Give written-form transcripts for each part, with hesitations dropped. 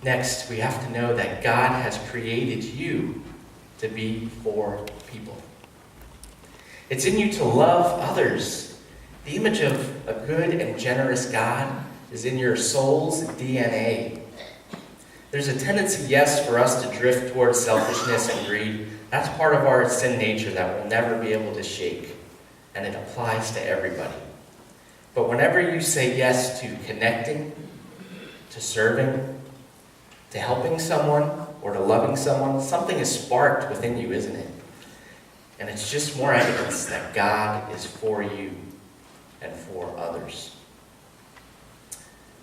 Next, we have to know that God has created you to be for people. It's in you to love others. The image of a good and generous God is in your soul's DNA. There's a tendency, yes, for us to drift towards selfishness and greed. That's part of our sin nature that we'll never be able to shake. And it applies to everybody. But whenever you say yes to connecting, to serving, to helping someone, or to loving someone, something is sparked within you, isn't it? And it's just more evidence that God is for you and for others.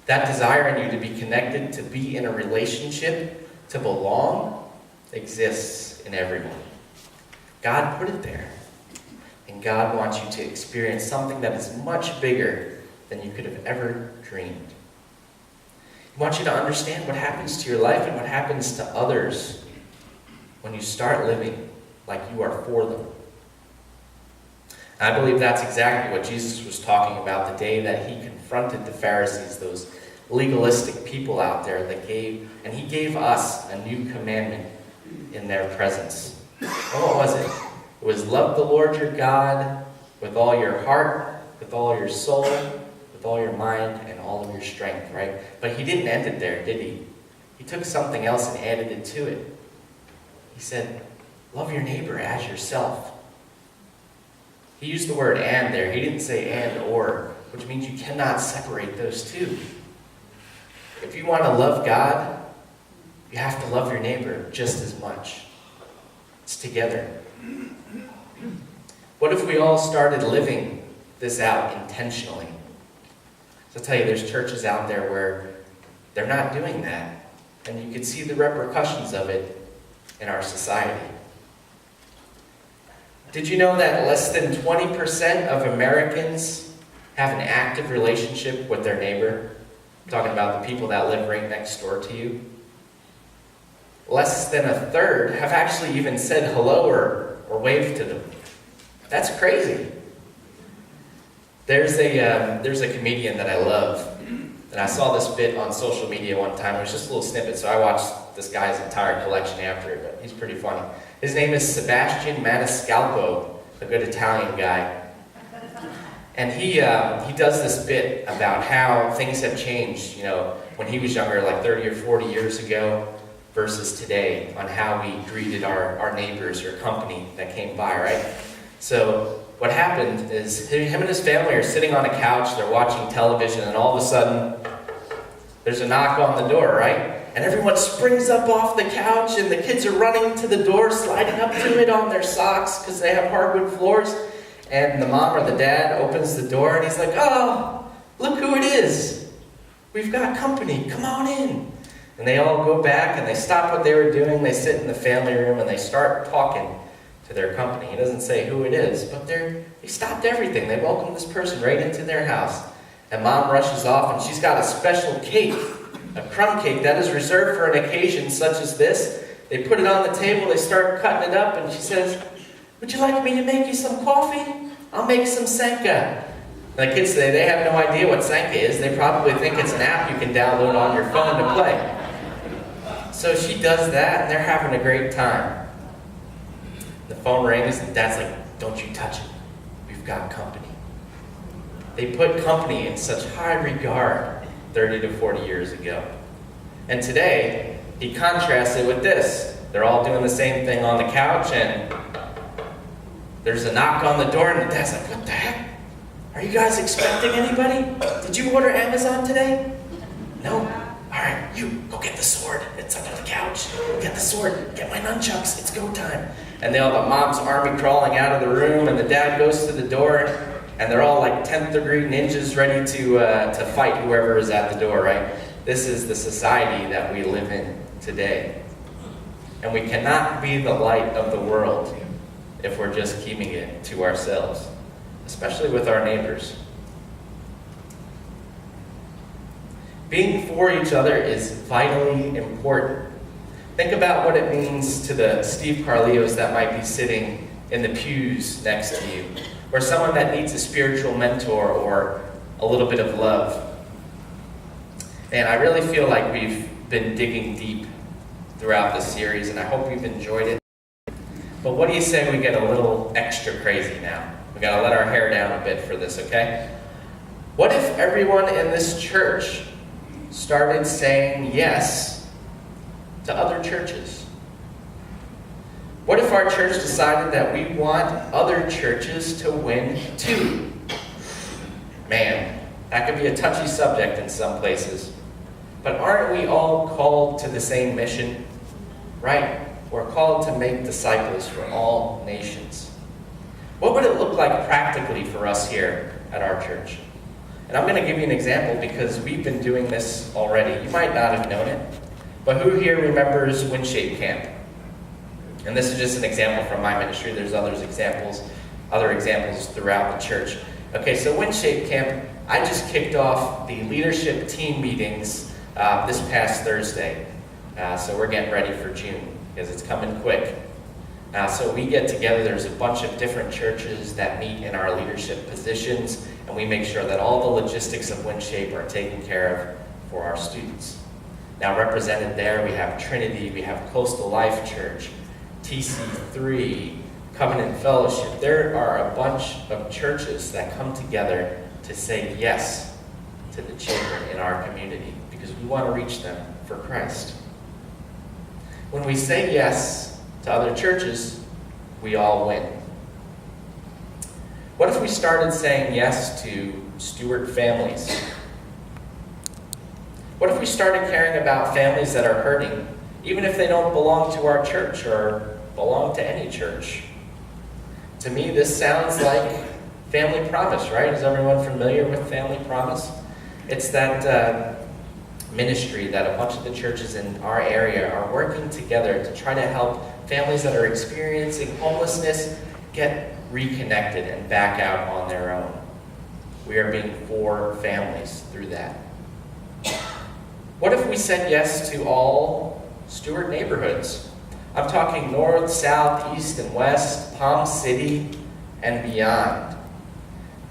That desire in you to be connected, to be in a relationship, to belong, exists in everyone. God put it there. And God wants you to experience something that is much bigger than you could have ever dreamed. He wants you to understand what happens to your life and what happens to others when you start living like you are for them. I believe that's exactly what Jesus was talking about the day that he confronted the Pharisees, those legalistic people out there he gave us a new commandment in their presence. And what was it? It was love the Lord your God with all your heart, with all your soul, with all your mind, and all of your strength, right? But he didn't end it there, did he? He took something else and added it to it. He said, love your neighbor as yourself. He used the word and there. He didn't say and or, which means you cannot separate those two. If you want to love God, you have to love your neighbor just as much. It's together. What if we all started living this out intentionally? So I'll tell you, there's churches out there where they're not doing that, and you can see the repercussions of it in our society. Did you know that less than 20% of Americans have an active relationship with their neighbor? I'm talking about the people that live right next door to you. Less than a third have actually even said hello or waved to them. That's crazy. There's a comedian that I love, and I saw this bit on social media one time. It was just a little snippet, so I watched this guy's entire collection after it, but he's pretty funny. His name is Sebastian Maniscalco, a good Italian guy. And he does this bit about how things have changed, when he was younger, like 30 or 40 years ago, versus today, on how we greeted our neighbors or company that came by, right? So what happened is him and his family are sitting on a couch, they're watching television, and all of a sudden, there's a knock on the door, right? And everyone springs up off the couch, and the kids are running to the door, sliding up to it on their socks because they have hardwood floors. And the mom or the dad opens the door, and he's like, oh, look who it is. We've got company. Come on in. And they all go back, and they stop what they were doing. They sit in the family room, and they start talking to their company. He doesn't say who it is, but they stopped everything. They welcomed this person right into their house. And mom rushes off, and she's got a special cake, a crumb cake that is reserved for an occasion such as this. They put it on the table, they start cutting it up, and she says, would you like me to make you some coffee? I'll make some Senka. The kids today, they have no idea what Senka is. They probably think it's an app you can download on your phone to play. So she does that, and they're having a great time. The phone rings, and Dad's like, don't you touch it. We've got company. They put company in such high regard 30 to 40 years ago. And today, he contrasts it with this. They're all doing the same thing on the couch, and there's a knock on the door, and the dad's like, what the heck? Are you guys expecting anybody? Did you order Amazon today? No? All right, you go get the sword. It's under the couch. Get the sword. Get my nunchucks. It's go time. And they all the mom's army crawling out of the room, and the dad goes to the door, and they're all like 10th degree ninjas ready to fight whoever is at the door, right? This is the society that we live in today. And we cannot be the light of the world if we're just keeping it to ourselves, especially with our neighbors. Being for each other is vitally important. Think about what it means to the Steve Carleos that might be sitting in the pews next to you, or someone that needs a spiritual mentor or a little bit of love. And I really feel like we've been digging deep throughout this series, and I hope you've enjoyed it. But what do you say we get a little extra crazy now? We gotta let our hair down a bit for this, okay? What if everyone in this church started saying yes to other churches? What if our church decided that we want other churches to win too? Man, that could be a touchy subject in some places. But aren't we all called to the same mission? Right? We're called to make disciples for all nations. What would it look like practically for us here at our church? And I'm going to give you an example because we've been doing this already. You might not have known it, but who here remembers Windshape Camp? And this is just an example from my ministry. There's other examples throughout the church. Okay, so Windshape Camp, I just kicked off the leadership team meetings this past Thursday. So we're getting ready for June because it's coming quick. So we get together, there's a bunch of different churches that meet in our leadership positions, and we make sure that all the logistics of Windshape are taken care of for our students. Now represented there, we have Trinity, we have Coastal Life Church, TC3, Covenant Fellowship. There are a bunch of churches that come together to say yes to the children in our community because we want to reach them for Christ. When we say yes to other churches, we all win. What if we started saying yes to Stuart families? What if we started caring about families that are hurting, even if they don't belong to our church or belong to any church? To me, this sounds like Family Promise, right? Is everyone familiar with Family Promise? It's that ministry that a bunch of the churches in our area are working together to try to help families that are experiencing homelessness get reconnected and back out on their own. We are being for families through that. What if we said yes to all Stuart neighborhoods? I'm talking north, south, east, and west, Palm City, and beyond.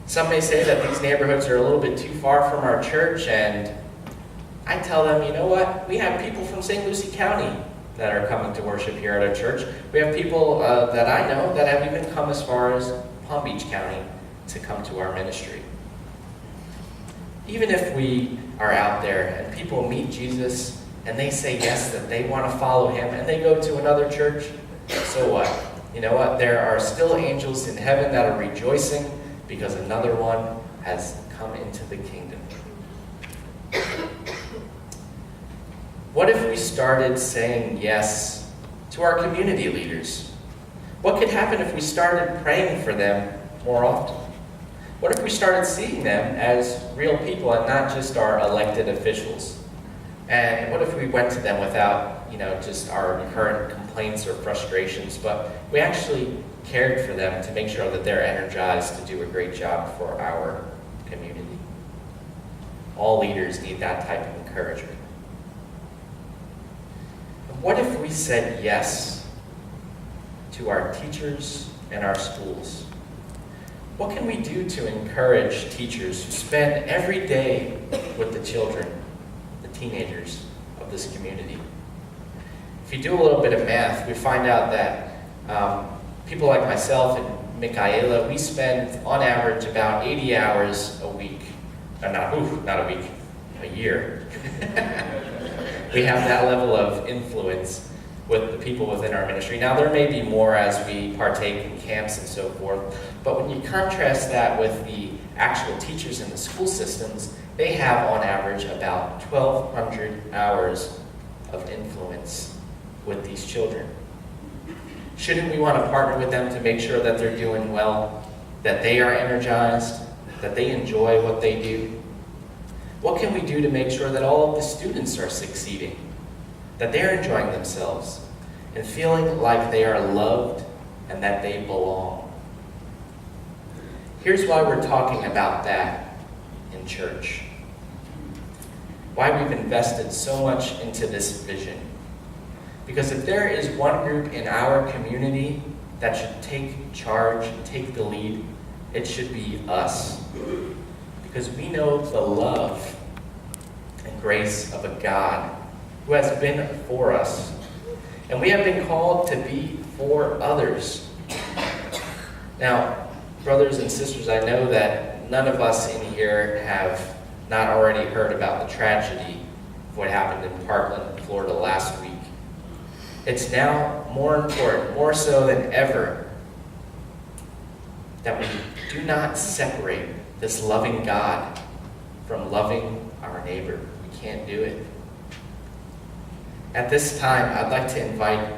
Some may say that these neighborhoods are a little bit too far from our church, and I tell them, you know what? We have people from St. Lucie County that are coming to worship here at our church. We have people that I know that have even come as far as Palm Beach County to come to our ministry. Even if we are out there and people meet Jesus and they say yes, that they want to follow him, and they go to another church, so what? You know what? There are still angels in heaven that are rejoicing because another one has come into the kingdom. What if we started saying yes to our community leaders? What could happen if we started praying for them more often? What if we started seeing them as real people and not just our elected officials? And what if we went to them without, just our current complaints or frustrations, but we actually cared for them to make sure that they're energized to do a great job for our community? All leaders need that type of encouragement. What if we said yes to our teachers and our schools? What can we do to encourage teachers who spend every day with the children, the teenagers of this community? If you do a little bit of math, we find out that people like myself and Michaela, we spend on average about 80 hours a week. Not a week, a year. We have that level of influence with the people within our ministry. Now, there may be more as we partake in camps and so forth, but when you contrast that with the actual teachers in the school systems, they have on average about 1,200 hours of influence with these children. Shouldn't we want to partner with them to make sure that they're doing well, that they are energized, that they enjoy what they do? What can we do to make sure that all of the students are succeeding, that they're enjoying themselves and feeling like they are loved and that they belong? Here's why we're talking about that in church. Why we've invested so much into this vision. Because if there is one group in our community that should take charge, take the lead, it should be us. Because we know the love and grace of a God who has been for us. And we have been called to be for others. Now, brothers and sisters, I know that none of us in here have not already heard about the tragedy of what happened in Parkland, Florida last week. It's now more important, more so than ever, that we do not separate this loving God from loving our neighbor. We can't do it. At this time, I'd like to invite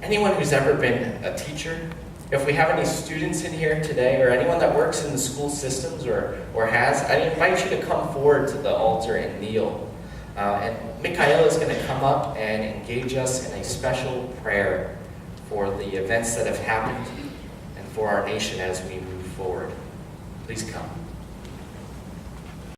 anyone who's ever been a teacher, if we have any students in here today, or anyone that works in the school systems or has, I invite you to come forward to the altar and kneel. And Michaela is going to come up and engage us in a special prayer for the events that have happened and for our nation as we move forward. Please come.